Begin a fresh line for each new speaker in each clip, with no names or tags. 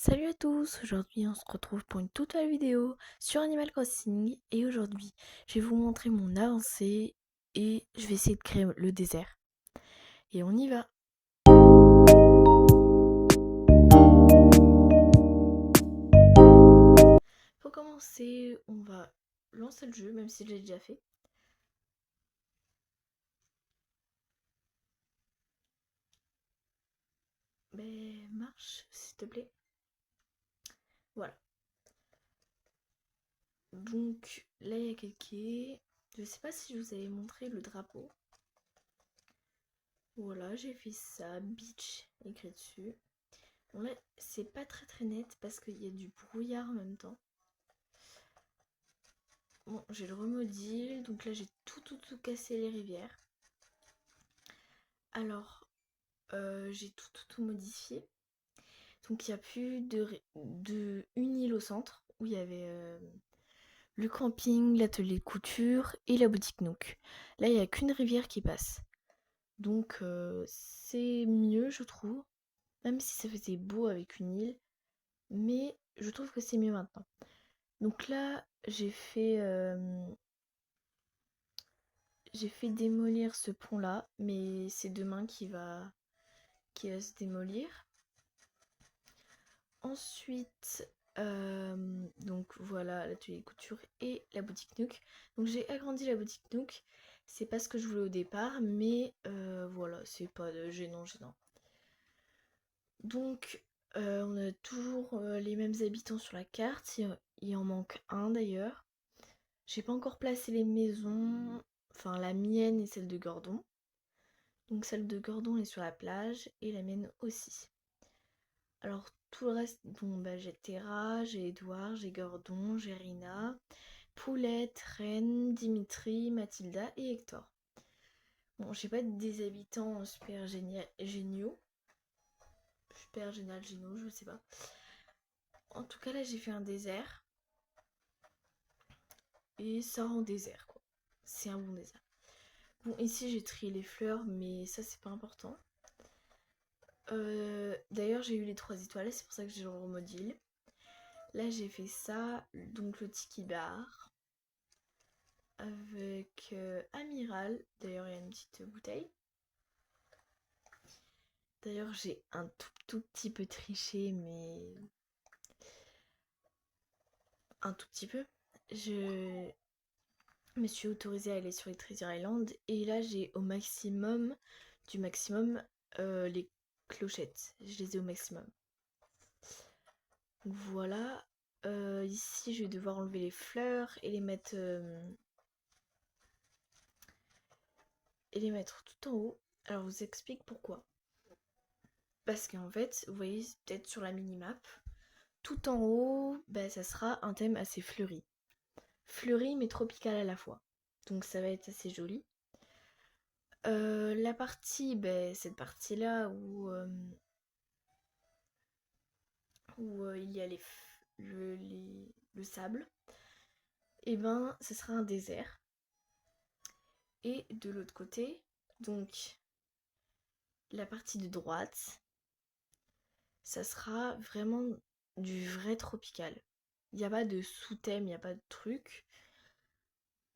Salut à tous, aujourd'hui on se retrouve pour une toute nouvelle vidéo sur Animal Crossing et aujourd'hui je vais vous montrer mon avancée et je vais essayer de créer le désert. Et on y va. Pour commencer, on va lancer le jeu même si je l'ai déjà fait. Mais marche s'il te plaît. Voilà. Donc là il y a quelqu'un. Je sais pas si je vous avais montré le drapeau. Voilà, j'ai fait ça, beach écrit dessus. Bon là c'est pas très net parce qu'il y a du brouillard en même temps. Bon, j'ai le remodile, donc là j'ai tout cassé les rivières. Alors, j'ai tout modifié. Donc il n'y a plus une île au centre où il y avait le camping, l'atelier de couture et la boutique Nook. Là il n'y a qu'une rivière qui passe. Donc c'est mieux je trouve, même si ça faisait beau avec une île. Mais je trouve que c'est mieux maintenant. Donc là j'ai fait démolir ce pont là, mais c'est demain qui va se démolir. Ensuite, donc voilà l'atelier de couture et la boutique Nook. Donc j'ai agrandi la boutique Nook. C'est pas ce que je voulais au départ, mais voilà, c'est pas gênant. Donc on a toujours les mêmes habitants sur la carte. Il en manque un d'ailleurs. J'ai pas encore placé les maisons, enfin la mienne et celle de Gordon. Donc celle de Gordon est sur la plage et la mienne aussi. Alors tout le reste, bon bah j'ai Terra, j'ai Edouard, j'ai Gordon, j'ai Rina, Poulette, Reine, Dimitri, Mathilda et Hector. Bon, j'ai pas des habitants super géniaux. Super géniaux, je sais pas. En tout cas là j'ai fait un désert. Et ça rend désert quoi. C'est un bon désert. Bon ici j'ai trié les fleurs mais ça c'est pas important. D'ailleurs j'ai eu les 3 étoiles, c'est pour ça que j'ai le remodile. Là j'ai fait ça, donc le tiki bar avec Amiral. D'ailleurs il y a une petite bouteille. D'ailleurs j'ai un tout petit peu triché, mais un tout petit peu. Je me suis autorisée à aller sur les Treasure Island et là j'ai au maximum du maximum les clochettes. Je les ai au maximum. Donc voilà. Ici je vais devoir enlever les fleurs et les mettre tout en haut. Alors je vous explique pourquoi. Parce qu'en fait, vous voyez peut-être sur la minimap, tout en haut, bah, ça sera un thème assez fleuri. Fleuri mais tropical à la fois. Donc ça va être assez joli. La partie, bah, cette partie-là où il y a le sable, et ben ce sera un désert. Et de l'autre côté, donc la partie de droite, ça sera vraiment du vrai tropical. Il n'y a pas de sous-thème, il n'y a pas de truc.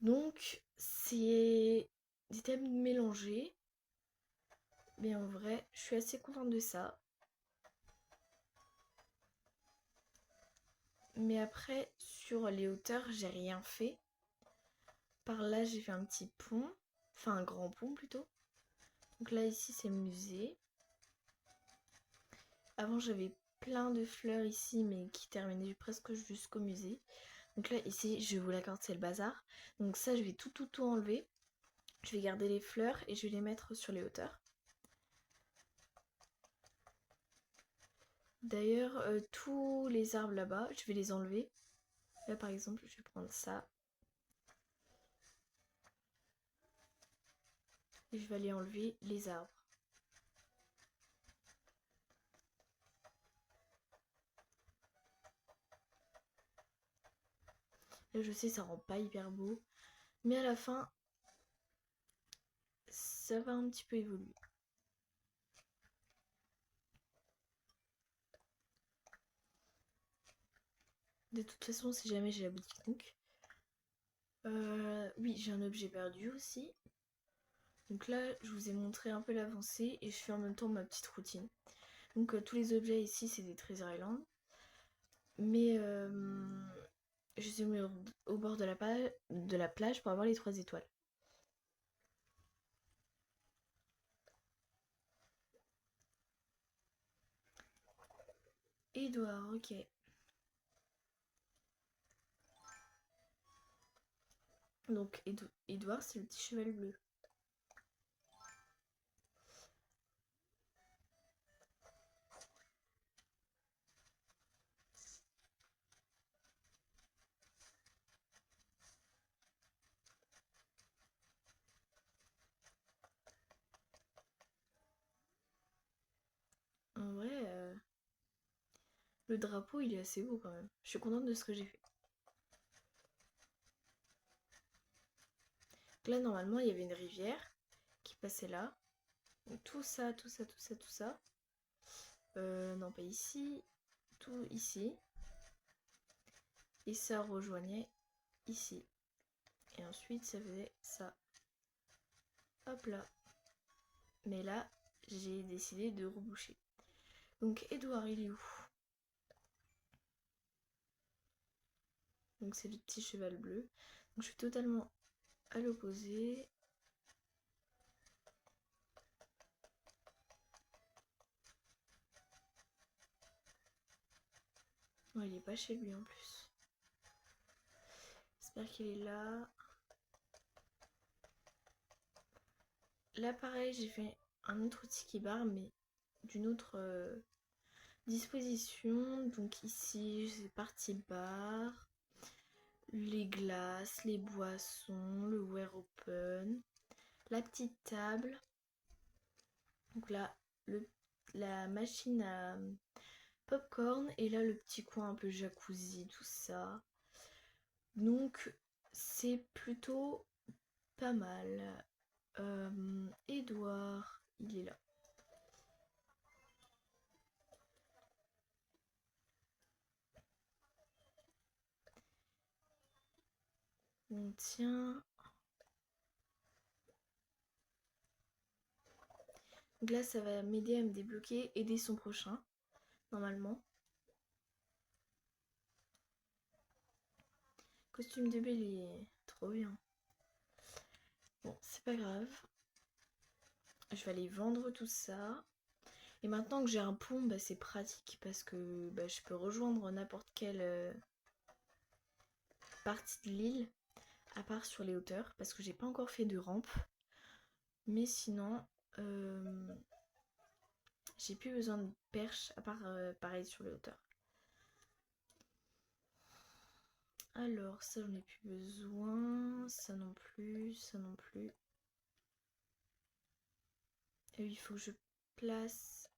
Donc c'est des thèmes mélangés. Mais en vrai, je suis assez contente de ça. Mais après, sur les hauteurs, j'ai rien fait. Par là, j'ai fait un petit pont. Enfin, un grand pont plutôt. Donc là, ici, c'est musée. Avant, j'avais plein de fleurs ici, mais qui terminaient presque jusqu'au musée. Donc là, ici, je vous l'accorde, c'est le bazar. Donc ça, je vais tout enlever. Je vais garder les fleurs et je vais les mettre sur les hauteurs. D'ailleurs, tous les arbres là-bas, je vais les enlever. Là, par exemple, je vais prendre ça. Et je vais aller enlever les arbres. Là, je sais, ça rend pas hyper beau. Mais à la fin, ça va un petit peu évoluer. De toute façon, si jamais j'ai la boutique Nook. Oui, j'ai un objet perdu aussi. Donc là, je vous ai montré un peu l'avancée et je fais en même temps ma petite routine. Donc tous les objets ici, c'est des Treasure Island. Mais je suis mis au bord de la plage pour avoir les 3 étoiles. Edouard, ok. Donc Edouard, c'est le petit cheval bleu. En vrai, le drapeau, il est assez beau quand même. Je suis contente de ce que j'ai fait. Donc là, normalement, il y avait une rivière qui passait là. Donc tout ça, tout ça, tout ça, tout ça. Non, pas ici. Tout ici. Et ça rejoignait ici. Et ensuite, ça faisait ça. Hop là. Mais là, j'ai décidé de reboucher. Donc, Edouard, il est où? Donc, c'est le petit cheval bleu. Donc, je suis totalement à l'opposé. Oh, il est pas chez lui en plus. J'espère qu'il est là. Là, pareil, j'ai fait un autre tiki bar, mais d'une autre disposition. Donc ici, c'est partie bar, les glaces, les boissons, le ware open, la petite table. Donc là, la machine à popcorn et là, le petit coin un peu jacuzzi, tout ça. Donc, c'est plutôt pas mal. Edouard, il est là. On tient. Donc là, ça va m'aider à me débloquer, aider son prochain, normalement. Costume de bélier, trop bien. Bon, c'est pas grave. Je vais aller vendre tout ça. Et maintenant que j'ai un pont, bah, c'est pratique parce que bah, je peux rejoindre n'importe quelle partie de l'île, à part sur les hauteurs, parce que j'ai pas encore fait de rampe. Mais sinon, j'ai plus besoin de perche, à part pareil sur les hauteurs. Alors, ça j'en ai plus besoin, ça non plus, ça non plus. Et il faut que je place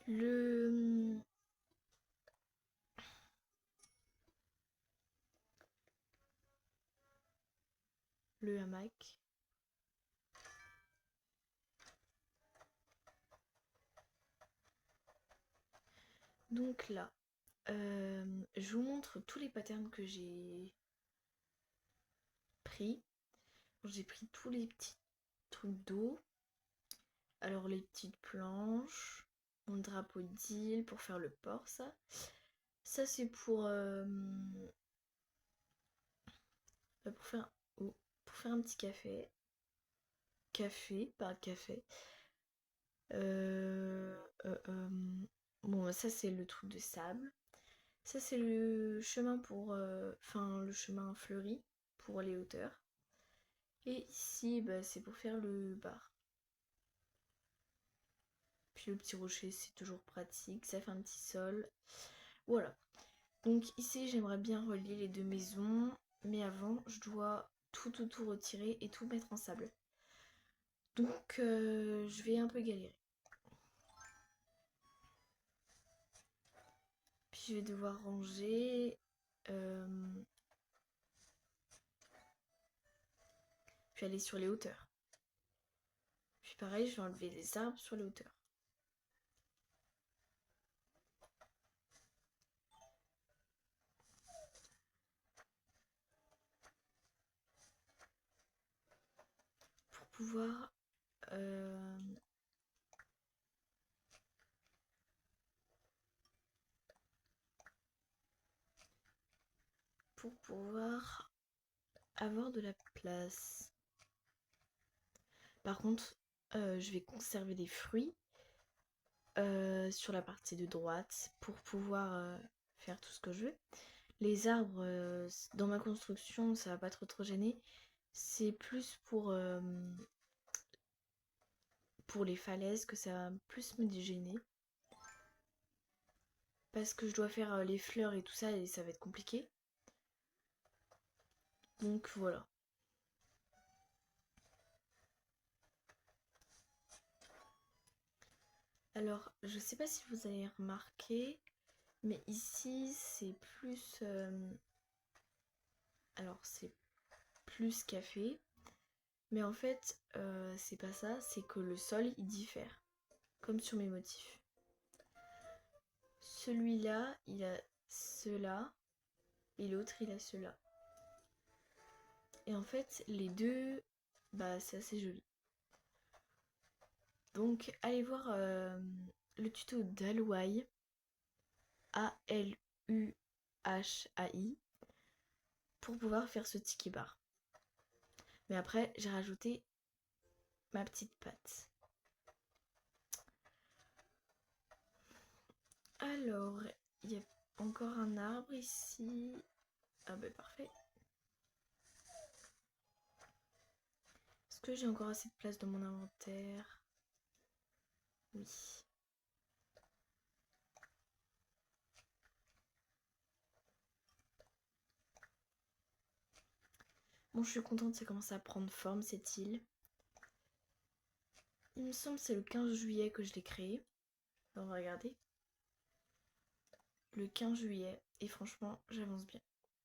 le hamac. Donc là, je vous montre tous les patterns que j'ai pris. J'ai pris tous les petits trucs d'eau. Alors les petites planches, mon drapeau d'île pour faire le port, ça. Ça c'est pour faire un petit café. Café, pas café. Bon, ça c'est le truc de sable. Ça c'est le chemin pour, enfin le chemin fleuri pour les hauteurs. Et ici, bah, c'est pour faire le bar. Puis le petit rocher, c'est toujours pratique, ça fait un petit sol. Voilà. Donc ici, j'aimerais bien relier les deux maisons, mais avant, je dois tout retirer et tout mettre en sable. Donc je vais un peu galérer. Puis je vais devoir ranger. Puis aller sur les hauteurs. Puis pareil, je vais enlever les arbres sur les hauteurs. pouvoir avoir de la place. Par contre, je vais conserver des fruits sur la partie de droite pour pouvoir faire tout ce que je veux. Les arbres, dans ma construction, ça va pas trop gêner. C'est plus pour les falaises que ça va plus me gêner. Parce que je dois faire les fleurs et tout ça et ça va être compliqué. Donc voilà. Alors, je sais pas si vous avez remarqué, mais ici c'est plus... alors c'est plus café. Mais en fait, c'est pas ça, c'est que le sol il diffère. Comme sur mes motifs. Celui-là, il a cela et l'autre, il a cela. Et en fait, les deux, bah, c'est assez joli. Donc, allez voir le tuto d'Aluhai, A-L-U-H-A-I, pour pouvoir faire ce tiki bar. Mais après, j'ai rajouté ma petite patte. Alors, il y a encore un arbre ici. Ah bah parfait. Est-ce que j'ai encore assez de place dans mon inventaire? Oui. Bon, je suis contente, ça commence à prendre forme cette île. Il me semble que c'est le 15 juillet que je l'ai créé. On va regarder. Le 15 juillet. Et franchement, j'avance bien.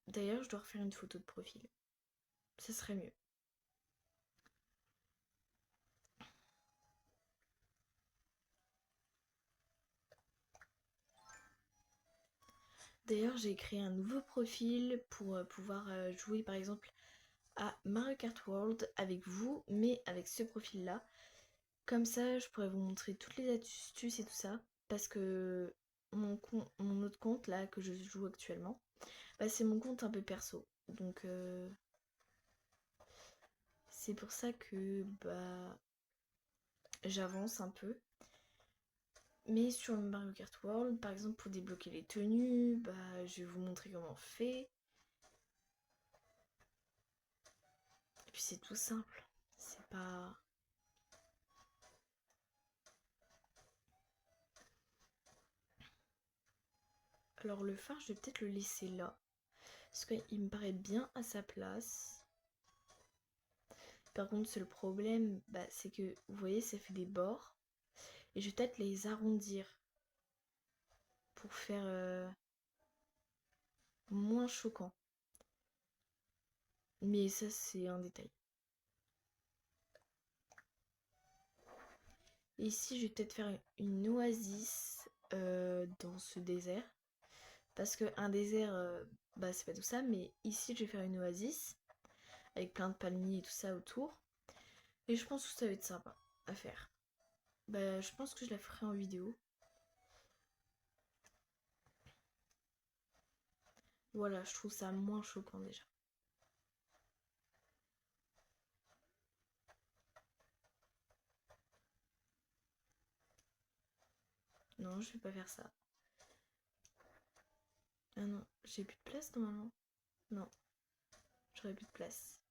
D'ailleurs, je dois refaire une photo de profil. Ça serait mieux. D'ailleurs, j'ai créé un nouveau profil pour pouvoir jouer par exemple à Mario Kart World avec vous, mais avec ce profil-là. Comme ça, je pourrais vous montrer toutes les astuces et tout ça. Parce que mon autre compte, là, que je joue actuellement, bah, c'est mon compte un peu perso. Donc, c'est pour ça que bah, j'avance un peu. Mais sur le Mario Kart World, par exemple, pour débloquer les tenues, bah, je vais vous montrer comment on fait. Et puis c'est tout simple. C'est pas... Alors le phare, je vais peut-être le laisser là. Parce qu'il me paraît bien à sa place. Par contre, c'est le problème, bah, c'est que, vous voyez, ça fait des bords. Et je vais peut-être les arrondir pour faire moins choquant. Mais ça, c'est un détail. Et ici, je vais peut-être faire une oasis dans ce désert. Parce qu'un désert, bah, c'est pas tout ça. Mais ici, je vais faire une oasis avec plein de palmiers et tout ça autour. Et je pense que ça va être sympa à faire. Bah, je pense que je la ferai en vidéo. Voilà, je trouve ça moins choquant déjà. Non, je vais pas faire ça. Ah non, j'ai plus de place normalement. Non, j'aurais plus de place.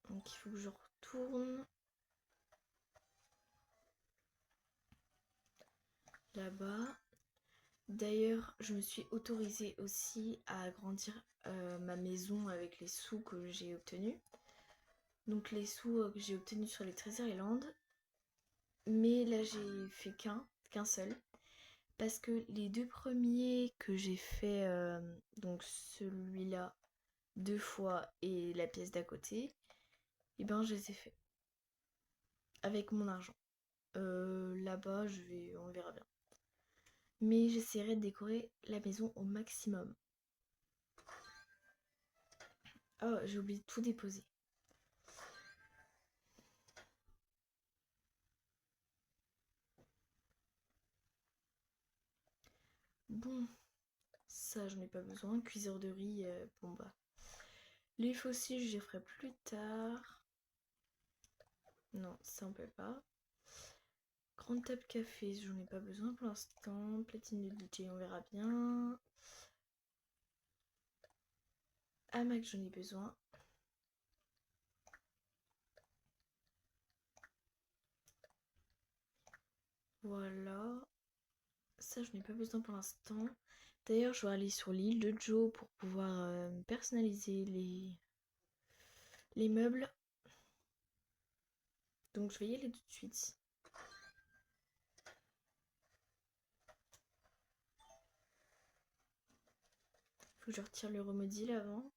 Donc il faut que je retourne là-bas. D'ailleurs, je me suis autorisée aussi à agrandir ma maison avec les sous que j'ai obtenus. Donc les sous que j'ai obtenus sur les Treasure Island. Mais là, j'ai fait qu'un seul. Parce que les deux premiers que j'ai fait, donc celui-là 2 fois et la pièce d'à côté, et ben je les ai fait avec mon argent. Là-bas, on verra bien. Mais j'essaierai de décorer la maison au maximum. Oh, j'ai oublié de tout déposer. Bon, ça j'en ai pas besoin. Cuiseur de riz, bon bah. Les fossiles, j'y ferai plus tard. Non, ça on peut pas. Grande table café, j'en ai pas besoin pour l'instant. Platine de DJ, on verra bien. Hamac, j'en ai besoin. Voilà. Ça, je n'ai pas besoin pour l'instant. D'ailleurs, je vais aller sur l'île de Joe pour pouvoir personnaliser les meubles. Donc, je vais y aller tout de suite. Faut que je retire le remodile avant.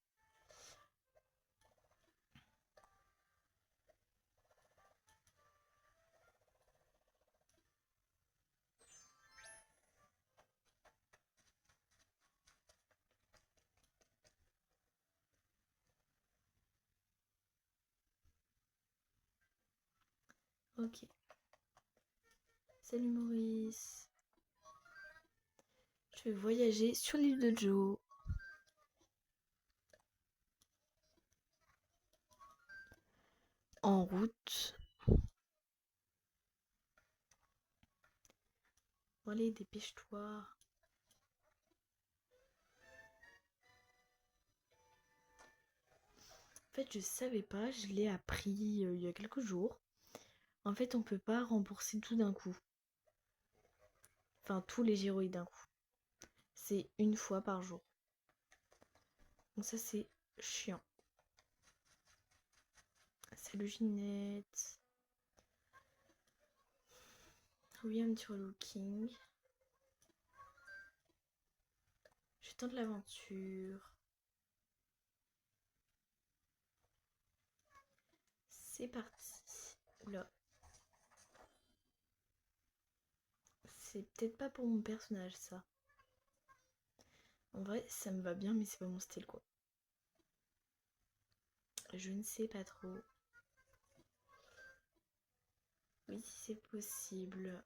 Ok. Salut Maurice. Je vais voyager sur l'île de Joe. En route. Bon allez, dépêche-toi. En fait, je savais pas, je l'ai appris il y a quelques jours. En fait, on peut pas rembourser tout d'un coup. Enfin, tous les gyroïdes d'un coup. C'est une fois par jour. Donc ça, c'est chiant. Salut Ginette. Oui, un petit relooking. Je tente l'aventure. C'est parti. Oula. C'est peut-être pas pour mon personnage, ça. En vrai, ça me va bien, mais c'est pas mon style, quoi. Je ne sais pas trop. Oui, si c'est possible.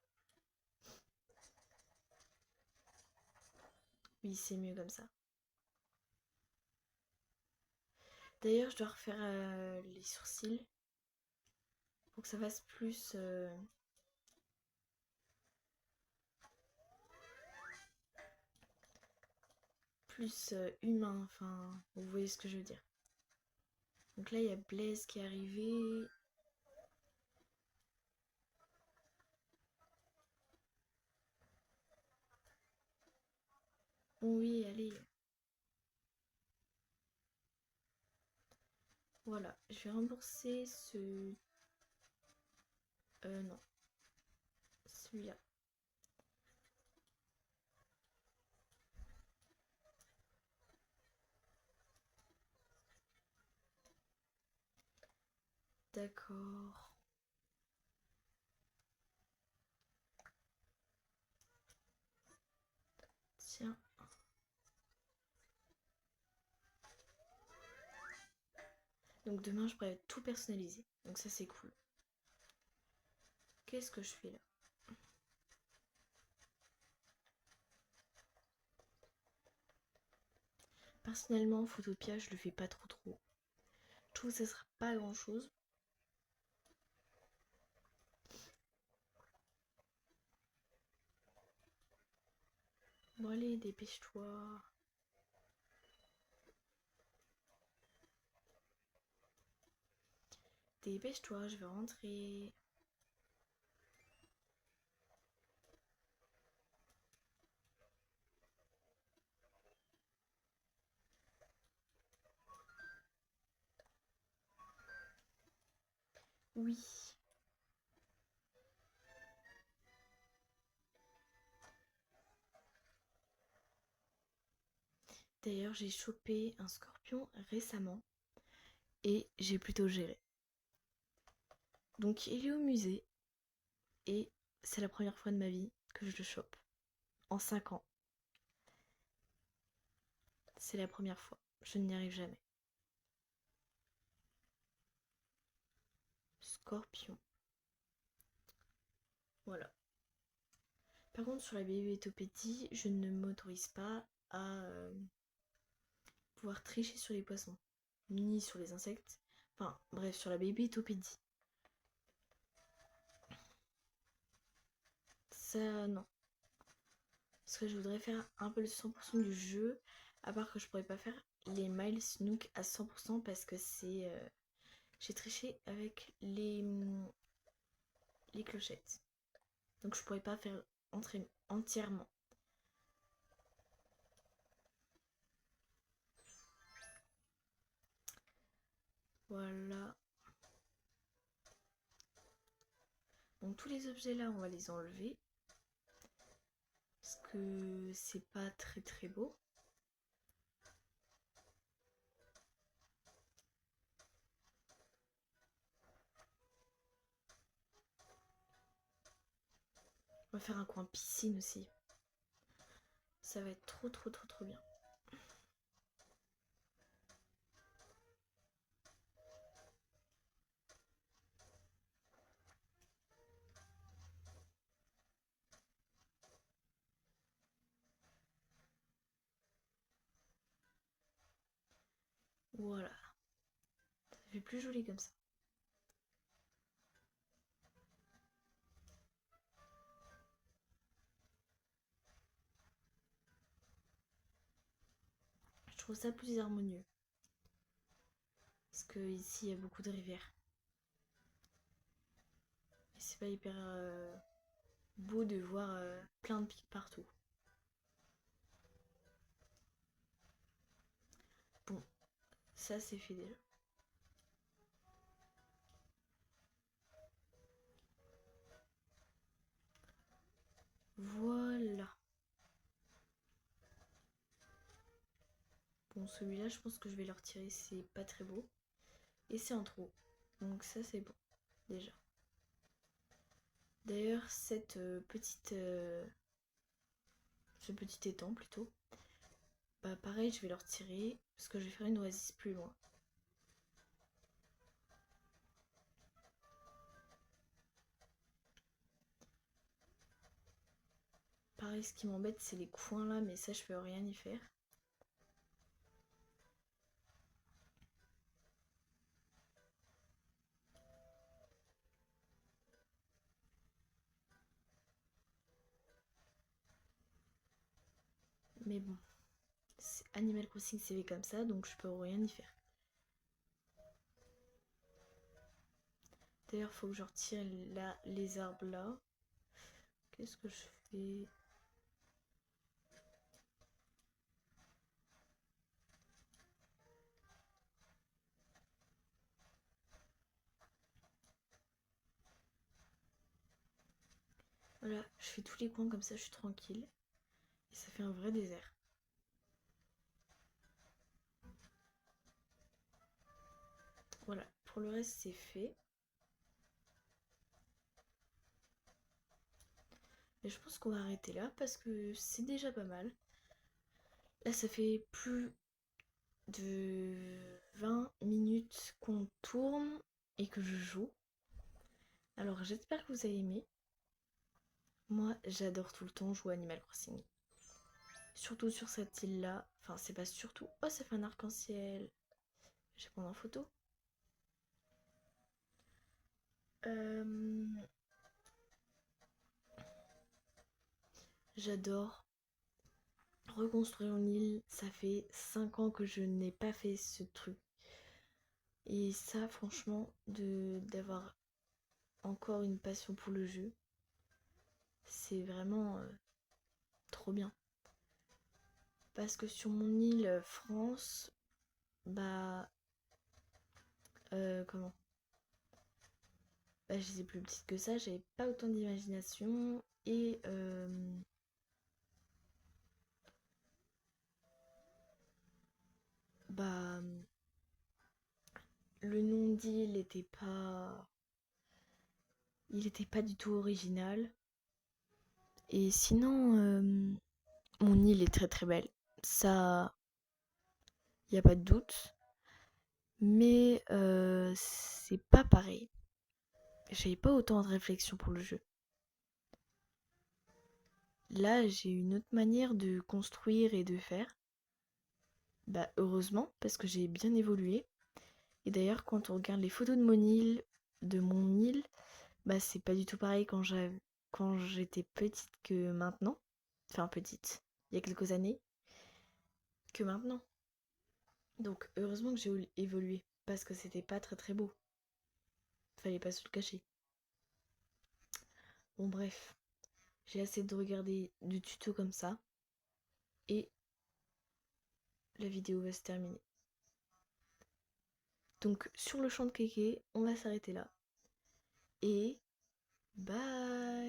Oui, c'est mieux comme ça. D'ailleurs, je dois refaire les sourcils pour que ça fasse plus humain. Enfin, vous voyez ce que je veux dire. Donc là, il y a Blaise qui est arrivé. Bon, oui, allez. Voilà, je vais rembourser ce... non, celui-là. D'accord. Tiens. Donc demain, je pourrais tout personnaliser. Donc ça, c'est cool. Qu'est-ce que je fais là? Personnellement, Photopia, je le fais pas trop. Je trouve que ça sera pas grand-chose. Bon allez, dépêche-toi. Dépêche-toi, je vais rentrer. Oui. D'ailleurs, j'ai chopé un scorpion récemment et j'ai plutôt géré. Donc il est au musée et c'est la première fois de ma vie que je le chope. En 5 ans. C'est la première fois. Je n'y arrive jamais. scorpion. Voilà. Par contre, sur la bébétopédie, je ne m'autorise pas à pouvoir tricher sur les poissons, ni sur les insectes. Enfin, bref, sur la bébétopédie. Ça, non. Parce que je voudrais faire un peu le 100% du jeu, à part que je pourrais pas faire les Miles Nook à 100% parce que c'est... j'ai triché avec les clochettes. Donc je pourrais pas faire entrer entièrement. Voilà. Donc tous les objets là, on va les enlever. Parce que c'est pas très très beau. On va faire un coin piscine aussi. Ça va être trop trop trop trop bien. Voilà. Ça fait plus joli comme ça. Je trouve ça plus harmonieux. Parce que ici il y a beaucoup de rivières. Et c'est pas hyper beau de voir plein de pics partout. Bon, ça c'est fait déjà. Voilà. Bon, celui-là, je pense que je vais le retirer, c'est pas très beau. Et c'est en trop. Donc ça, c'est bon, déjà. D'ailleurs, cette ce petit étang plutôt, bah pareil, je vais le retirer parce que je vais faire une oasis plus loin. Pareil, ce qui m'embête, c'est les coins là, mais ça, je peux rien y faire. Mais bon, Animal Crossing, c'est fait comme ça, donc je peux rien y faire. D'ailleurs, faut que je retire là, les arbres là. Qu'est-ce que je fais? Voilà, je fais tous les coins comme ça, je suis tranquille. Et ça fait un vrai désert. Voilà, pour le reste, c'est fait. Et je pense qu'on va arrêter là parce que c'est déjà pas mal. Là, ça fait plus de 20 minutes qu'on tourne et que je joue. Alors, j'espère que vous avez aimé. Moi, j'adore tout le temps jouer à Animal Crossing. Surtout sur cette île-là. Enfin, c'est pas surtout. Oh, ça fait un arc-en-ciel. Je vais prendre en photo. J'adore reconstruire une île. Ça fait 5 ans que je n'ai pas fait ce truc. Et ça, franchement, d'avoir encore une passion pour le jeu, c'est vraiment trop bien. Parce que sur mon île France, bah... comment? Bah, j'étais plus petite que ça, j'avais pas autant d'imagination. Et... bah... Le nom d'île était pas... Il était pas du tout original. Et sinon, mon île est très très belle. Ça... Y a pas de doute. Mais c'est pas pareil. j'avais pas autant de réflexion pour le jeu. Là, j'ai une autre manière de construire et de faire. Bah heureusement, parce que j'ai bien évolué. Et d'ailleurs, quand on regarde les photos de mon île, bah c'est pas du tout pareil quand j'étais petite que maintenant. Enfin petite, il y a quelques années, que maintenant. Donc heureusement que j'ai évolué, parce que c'était pas très très beau. Fallait pas se le cacher. Bon bref, j'ai assez de regarder du tuto comme ça, et la vidéo va se terminer. Donc sur le champ de kéké, on va s'arrêter là. Et bye!